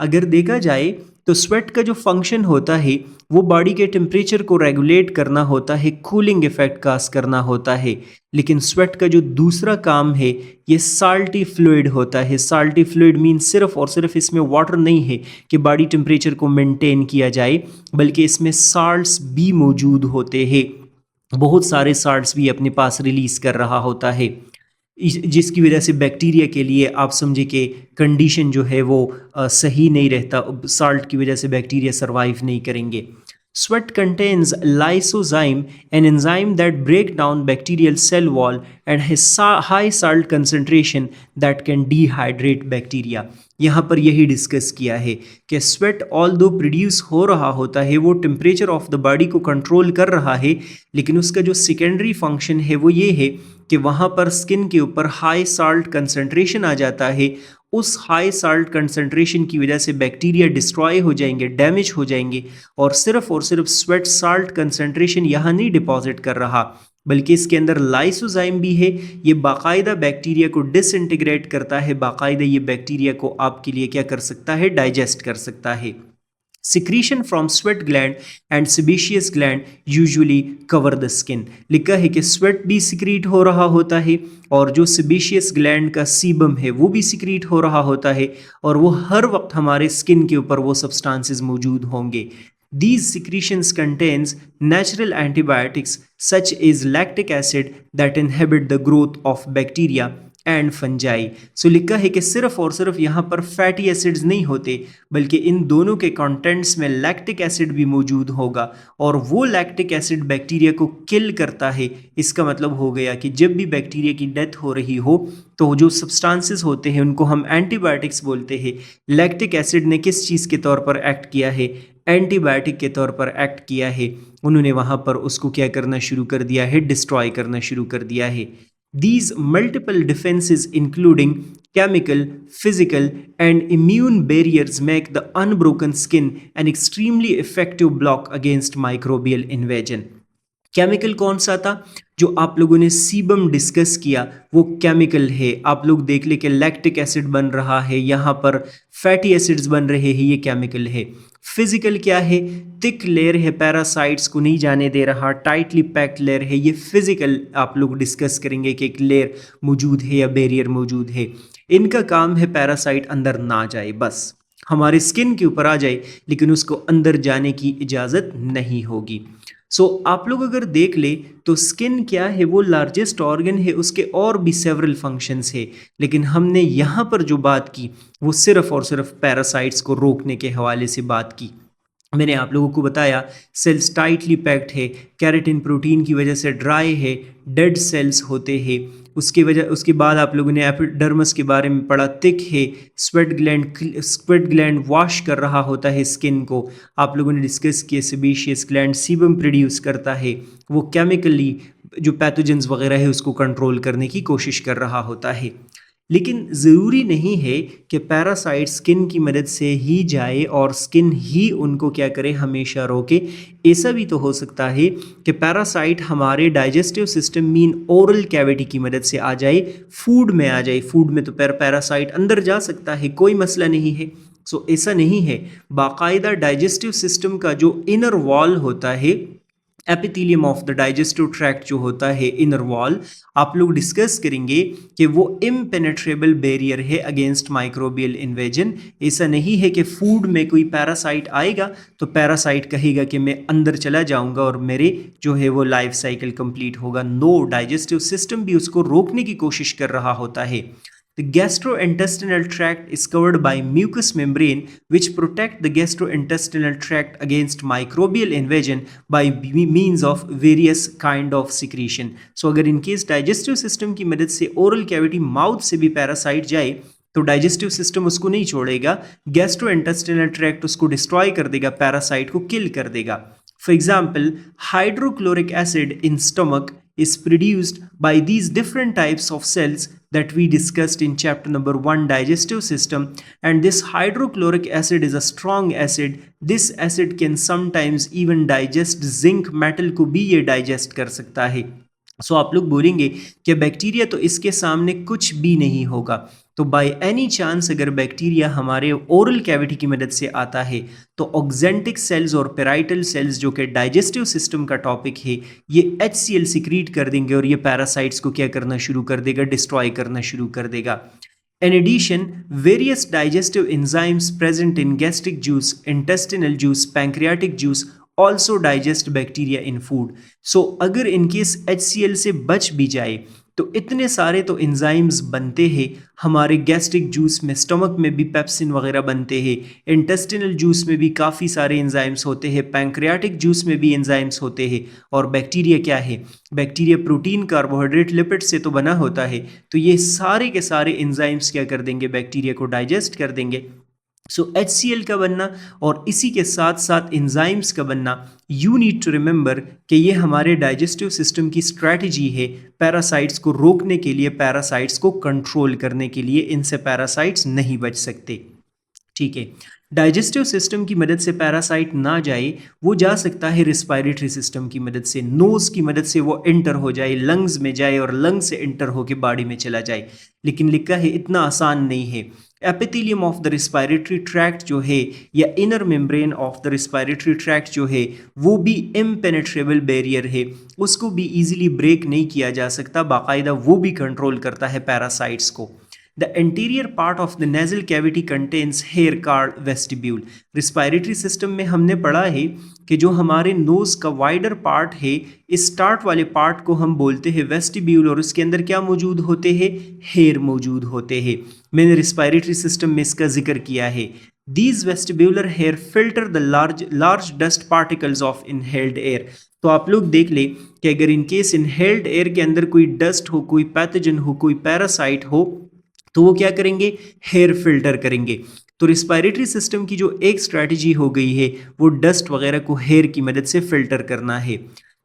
अगर देखा जाए तो स्वेट का जो फंक्शन होता है वो बॉडी के टेम्परेचर को रेगुलेट करना होता है, कूलिंग इफेक्ट काज करना होता है। लेकिन स्वेट का जो दूसरा काम है ये साल्टी फ्लूइड होता है। साल्टी फ्लूइड मीन सिर्फ और सिर्फ इसमें वाटर नहीं है कि बॉडी टेम्परेचर को मेंटेन किया जाए, बल्कि इसमें साल्ट्स भी मौजूद होते हैं, बहुत सारे साल्ट्स भी अपने पास रिलीज कर रहा होता है, जिसकी वजह से बैक्टीरिया के लिए आप समझे कि कंडीशन जो है वो सही नहीं रहता, साल्ट की वजह से बैक्टीरिया सर्वाइव नहीं करेंगे। Sweat contains lysozyme, an enzyme that break down bacterial cell wall and has high salt concentration that can dehydrate bacteria। यहाँ पर यही डिस्कस किया है कि स्वेट ऑल दो प्रोड्यूस हो रहा होता है, वो टेम्परेचर ऑफ द बॉडी को कंट्रोल कर रहा है, लेकिन उसका जो सेकेंडरी फंक्शन है वो ये है कि वहाँ पर स्किन के ऊपर हाई साल्ट कंसंट्रेशन आ जाता है। उस हाई साल्ट कंसंट्रेशन की वजह से बैक्टीरिया डिस्ट्रॉय हो जाएंगे, डैमेज हो जाएंगे, और सिर्फ स्वेट साल्ट कंसंट्रेशन यहाँ नहीं डिपॉजिट कर रहा, बल्कि इसके अंदर लाइसोजाइम भी है। ये बाकायदा बैक्टीरिया को डिसइंटीग्रेट करता है, बाकायदा ये बैक्टीरिया को आपके लिए क्या कर सकता है, डाइजेस्ट कर सकता है। Secretion from sweat gland and sebaceous gland usually cover the skin। लिखा है कि स्वेट भी सिक्रीट हो रहा होता है और जो sebaceous gland का सीबम है वो भी सिक्रीट हो रहा होता है, और वो हर वक्त हमारे स्किन के ऊपर वो सब्सटेंसेस मौजूद होंगे। These secretions contains natural antibiotics such as lactic acid that inhibit the growth of bacteria and fungi. So लिखा है कि सिर्फ और सिर्फ यहाँ पर फैटी एसिड्स नहीं होते, बल्कि इन दोनों के कंटेंट्स में लैक्टिक एसिड भी मौजूद होगा, और वो लैक्टिक एसिड बैक्टीरिया को किल करता है। इसका मतलब हो गया कि जब भी बैक्टीरिया की डेथ हो रही हो तो जो सब्सटेंसेस होते हैं उनको हम एंटीबायोटिक्स बोलते हैं। लैक्टिक एसिड ने किस चीज़ के तौर पर एक्ट किया है? एंटीबायोटिक के तौर पर एक्ट किया है। उन्होंने वहाँ पर उसको क्या करना शुरू कर दिया है? डिस्ट्रॉय करना शुरू कर दिया है। These multiple defenses, including chemical, physical, and immune barriers, make the unbroken skin an extremely effective block against microbial invasion. Chemical कौन सा था जो आप लोगों ने सीबम डिस्कस किया? वो केमिकल है। आप लोग देख ले कि लैक्टिक एसिड बन रहा है, यहाँ पर फैटी एसिड्स बन रहे हैं, ये केमिकल है। फिजिकल क्या है? थिक लेयर है, पैरासाइट्स को नहीं जाने दे रहा, टाइटली पैक्ड लेयर है, ये फिजिकल आप लोग डिस्कस करेंगे कि एक लेयर मौजूद है या बैरियर मौजूद है। इनका काम है पैरासाइट अंदर ना जाए, बस हमारे स्किन के ऊपर आ जाए, लेकिन उसको अंदर जाने की इजाज़त नहीं होगी। सो आप लोग अगर देख ले तो स्किन क्या है? वो लार्जेस्ट ऑर्गन है, उसके और भी सेवरल फंक्शंस है, लेकिन हमने यहाँ पर जो बात की वो सिर्फ और सिर्फ पैरासाइट्स को रोकने के हवाले से बात की। मैंने आप लोगों को बताया सेल्स टाइटली पैक्ड है, केराटिन प्रोटीन की वजह से ड्राई है, डेड सेल्स होते हैं। उसके बाद आप लोगों ने एपिडर्मिस के बारे में पढ़ा, थिक है, स्वेट ग्लैंड वॉश कर रहा होता है स्किन को। आप लोगों ने डिस्कस किया सेबेशियस ग्लैंड सीबम प्रोड्यूस करता है, वो केमिकली जो पैथोजेंस वगैरह है उसको कंट्रोल करने की कोशिश कर रहा होता है। लेकिन ज़रूरी नहीं है कि पैरासाइट स्किन की मदद से ही जाए और स्किन ही उनको क्या करे? हमेशा रोके। ऐसा भी तो हो सकता है कि पैरासाइट हमारे digestive system mean oral cavity की मदद से आ जाए, फूड में आ जाए। फूड में तो पैरासाइट अंदर जा सकता है, कोई मसला नहीं है। सो ऐसा नहीं है। बाकायदा डाइजेस्टिव सिस्टम का जो इनर वॉल होता है, epithelium of the digestive tract जो होता है, इनर वॉल, आप लोग डिस्कस करेंगे कि वो इम्पेनेट्रेबल बैरियर है अगेंस्ट माइक्रोबियल इन्वेजन। ऐसा नहीं है कि फूड में कोई पैरासाइट आएगा तो पैरासाइट कहेगा कि मैं अंदर चला जाऊंगा और मेरे जो है वो लाइफ साइकिल कंप्लीट होगा। नो, डाइजेस्टिव सिस्टम भी उसको रोकने की कोशिश कर रहा होता है। The gastrointestinal tract is covered by mucous membrane which protect the gastrointestinal tract against microbial invasion by means of various kind of secretion. So अगर in case digestive system की मदद से oral cavity mouth से भी parasite जाए तो digestive system उसको नहीं छोड़ेगा, गैस्ट्रोइंटेस्टिनल ट्रैक्ट उसको डिस्ट्रॉय कर देगा, पैरासाइट को किल कर देगा। For example, hydrochloric acid in stomach is produced by these different types of cells that we discussed in chapter number 1, digestive system. And this hydrochloric acid is a strong acid. This acid can sometimes even digest zinc metal को भी ये digest कर सकता है। सो आप लोग बोलेंगे कि बैक्टीरिया तो इसके सामने कुछ भी नहीं होगा। तो बाय एनी चांस अगर बैक्टीरिया हमारे ओरल कैविटी की मदद से आता है तो ऑक्जेंटिक सेल्स और पेराइटल सेल्स जो कि डाइजेस्टिव सिस्टम का टॉपिक है, ये HCl सिक्रीट कर देंगे और ये पैरासाइट्स को क्या करना शुरू कर देगा? डिस्ट्रॉय करना शुरू कर देगा। In addition, various digestive enzymes present in gastric juice, intestinal juice, pancreatic juice also digest bacteria in food. So अगर इनकेस HCl से बच भी जाए तो इतने सारे तो एंजाइम्स बनते हैं हमारे गैस्ट्रिक जूस में, स्टमक में भी पेप्सिन वगैरह बनते हैं, इंटेस्टिनल जूस में भी काफ़ी सारे एंजाइम्स होते हैं, पैंक्रियाटिक जूस में भी एंजाइम्स होते हैं। और बैक्टीरिया क्या है? बैक्टीरिया प्रोटीन, कार्बोहाइड्रेट, लिपिड से तो बना होता है। तो ये सारे के सारे एंजाइम्स क्या कर देंगे? बैक्टीरिया को डाइजेस्ट कर देंगे। सो HCl का बनना और इसी के साथ साथ एंजाइम्स का बनना, यू नीड टू रिमेंबर कि ये हमारे डाइजेस्टिव सिस्टम की स्ट्रैटेजी है पैरासाइट्स को रोकने के लिए, पैरासाइट्स को कंट्रोल करने के लिए। इनसे पैरासाइट्स नहीं बच सकते, ठीक है। डाइजेस्टिव सिस्टम की मदद से पैरासाइट ना जाए, वो जा सकता है रिस्पायरेटरी सिस्टम की मदद से, नोज़ की मदद से वो एंटर हो जाए, लंग्स में जाए और लंग्स से एंटर होकर बॉडी में चला जाए। लेकिन लिखा है इतना आसान नहीं है। Epithelium of the respiratory tract जो है या inner membrane of the respiratory tract जो है वो भी इम्पेनेट्रेबल बैरियर है, उसको भी इजीली ब्रेक नहीं किया जा सकता, बाकायदा वो भी कंट्रोल करता है पैरासाइट्स को। The anterior part of the nasal cavity contains hair called vestibule. Respiratory system में हमने पढ़ा है कि जो हमारे नोज़ का वाइडर पार्ट है, इस स्टार्ट वाले पार्ट को हम बोलते हैं वेस्टिब्यूल, और उसके अंदर क्या मौजूद होते हैं? हेयर मौजूद होते हैं। मैंने रिस्पायरेटरी सिस्टम में इसका जिक्र किया है। These vestibular hair filter the large dust particles of inhaled air. तो आप लोग देख ले कि अगर इन केस इनहेल्ड एयर के अंदर कोई डस्ट हो, कोई पैथोजन हो, कोई पैरासाइट हो, तो वो क्या करेंगे? हेयर फिल्टर करेंगे। तो रिस्पायरेटरी सिस्टम की जो एक स्ट्रैटेजी हो गई है वो डस्ट वगैरह को हेयर की मदद से फिल्टर करना है।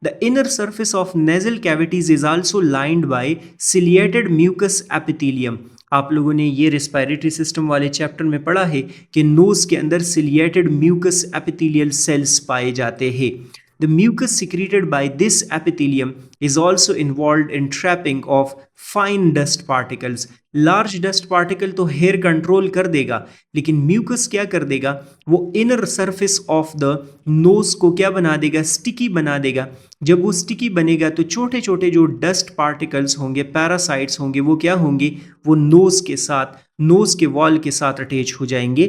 The inner surface of nasal cavities is also lined by ciliated mucus epithelium. आप लोगों ने ये रिस्पायरेटरी सिस्टम वाले चैप्टर में पढ़ा है कि नोज के अंदर सिलिएटेड म्यूकस एपिथेलियल सेल्स पाए जाते हैं। The mucus secreted by this epithelium is also involved in trapping of fine dust particles. Large dust particle तो हेयर कंट्रोल कर देगा, लेकिन म्यूकस क्या कर देगा? वो inner surface of the nose को क्या बना देगा? स्टिकी बना देगा। जब वो स्टिकी बनेगा तो छोटे छोटे जो डस्ट पार्टिकल्स होंगे, पैरासाइट्स होंगे, वो क्या होंगे? वो नोज के साथ, नोज के वॉल के साथ अटैच हो जाएंगे।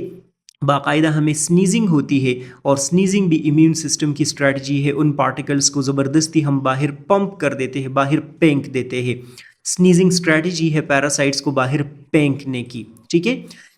बाकायदा हमें स्नीजिंग होती है, और स्नीजिंग भी इम्यून सिस्टम की स्ट्रैटेजी है। उन पार्टिकल्स को ज़बरदस्ती हम बाहर पंप कर देते हैं, बाहर फेंक देते हैं। स्नीजिंग स्ट्रैटेजी है पैरासाइट्स को बाहर फेंकने की। ठीक है।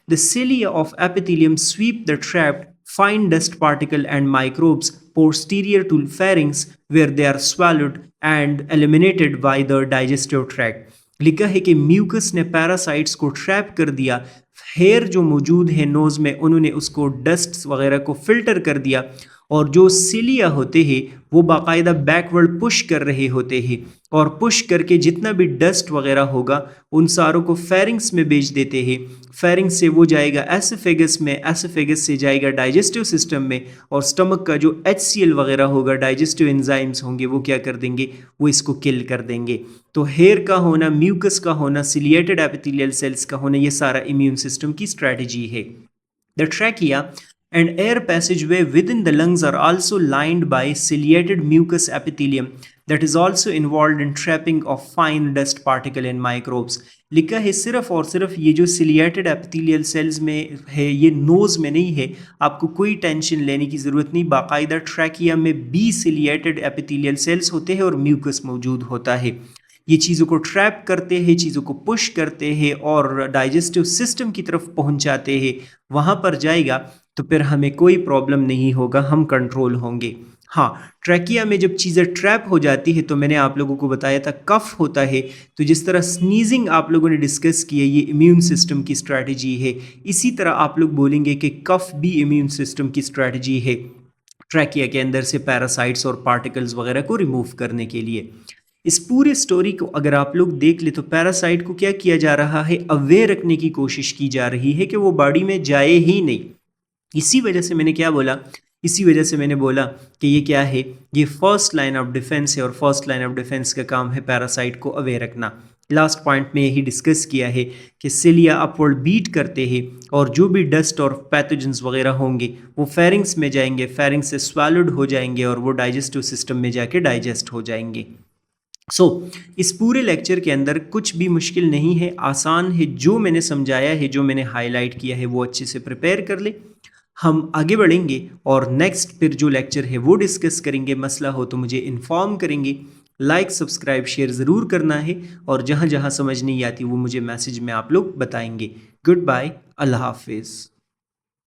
The cilia of epithelium sweep the trapped fine dust particle and microbes posterior to pharynx where they are swallowed and eliminated by the digestive tract. लिखा है कि म्यूकस ने पैरासाइट्स को ट्रैप कर दिया, हेयर जो मौजूद है नोज़ में, उन्होंने उसको डस्ट वगैरह को फिल्टर कर दिया, और जो सिलिया होते हैं वो बाकायदा बैकवर्ड पुश कर रहे होते हैं, और पुश करके जितना भी डस्ट वगैरह होगा उन सारों को फेरिंग्स में भेज देते हैं। फेरिंग्स से वो जाएगा एसोफेगस में, एसोफेगस से जाएगा डाइजेस्टिव सिस्टम में, और स्टमक का जो HCl वगैरह होगा, डाइजेस्टिव एंजाइम्स होंगे, वो क्या कर देंगे? वो इसको किल कर देंगे। तो हेयर का होना, म्यूकस का होना, सिलिएटेड एपिथेलियल सेल्स का होना, ये सारा इम्यून सिस्टम की स्ट्रैटेजी है। The trachea and air passageway within the lungs are also lined by ciliated mucous epithelium that is also involved in trapping of fine dust particle and microbes। लिखा है सिर्फ और सिर्फ ये जो सिलिएटेड एपिथेलियल सेल्स में है, ये नोज में नहीं है। आपको कोई टेंशन लेने की ज़रूरत नहीं। बाकायदा ट्रैकिया में भी सिलिएटेड एपिथेलियल सेल्स होते हैं और म्यूकस मौजूद होता है। ये चीज़ों को ट्रैप करते हैं, चीज़ों को पुश करते हैं और डाइजेस्टिव सिस्टम की तरफ पहुंचाते हैं। वहाँ पर जाएगा तो फिर हमें कोई प्रॉब्लम नहीं होगा, हम कंट्रोल होंगे। हाँ, ट्रैकिया में जब चीज़ें ट्रैप हो जाती है तो मैंने आप लोगों को बताया था कफ होता है। तो जिस तरह स्नीजिंग आप लोगों ने डिस्कस किया, ये इम्यून सिस्टम की स्ट्रैटेजी है, इसी तरह आप लोग बोलेंगे कि कफ भी इम्यून सिस्टम की स्ट्रैटेजी है, ट्रैकिया के अंदर से पैरासाइट्स और पार्टिकल्स वगैरह को रिमूव करने के लिए। इस पूरे स्टोरी को अगर आप लोग देख ले तो पैरासाइट को क्या किया जा रहा है? अवेयर रखने की कोशिश की जा रही है कि वो बॉडी में जाए ही नहीं। इसी वजह से मैंने क्या बोला? इसी वजह से मैंने बोला कि ये क्या है? ये फर्स्ट लाइन ऑफ डिफेंस है, और फर्स्ट लाइन ऑफ डिफेंस का काम है पैरासाइट को अवेयर रखना। लास्ट पॉइंट में यही डिस्कस किया है कि सिलिया अपवर्ड बीट करते हैं, और जो भी डस्ट और पैथोजेंस वगैरह होंगे वो फेरिंग्स में जाएंगे, फेरिंग्स से स्वैलोड हो जाएंगे, और वो डाइजेस्टिव सिस्टम में जाके डाइजेस्ट हो जाएंगे। इस पूरे लेक्चर के अंदर कुछ भी मुश्किल नहीं है, आसान है। जो मैंने समझाया है, जो मैंने हाईलाइट किया है, वो अच्छे से प्रिपेयर कर ले। हम आगे बढ़ेंगे और नेक्स्ट फिर जो लेक्चर है वो डिस्कस करेंगे। मसला हो तो मुझे इन्फॉर्म करेंगे। लाइक, सब्सक्राइब, शेयर ज़रूर करना है, और जहाँ जहाँ समझ नहीं आती वो मुझे मैसेज में आप लोग बताएंगे। गुड बाय, अल्लाह हाफिज़।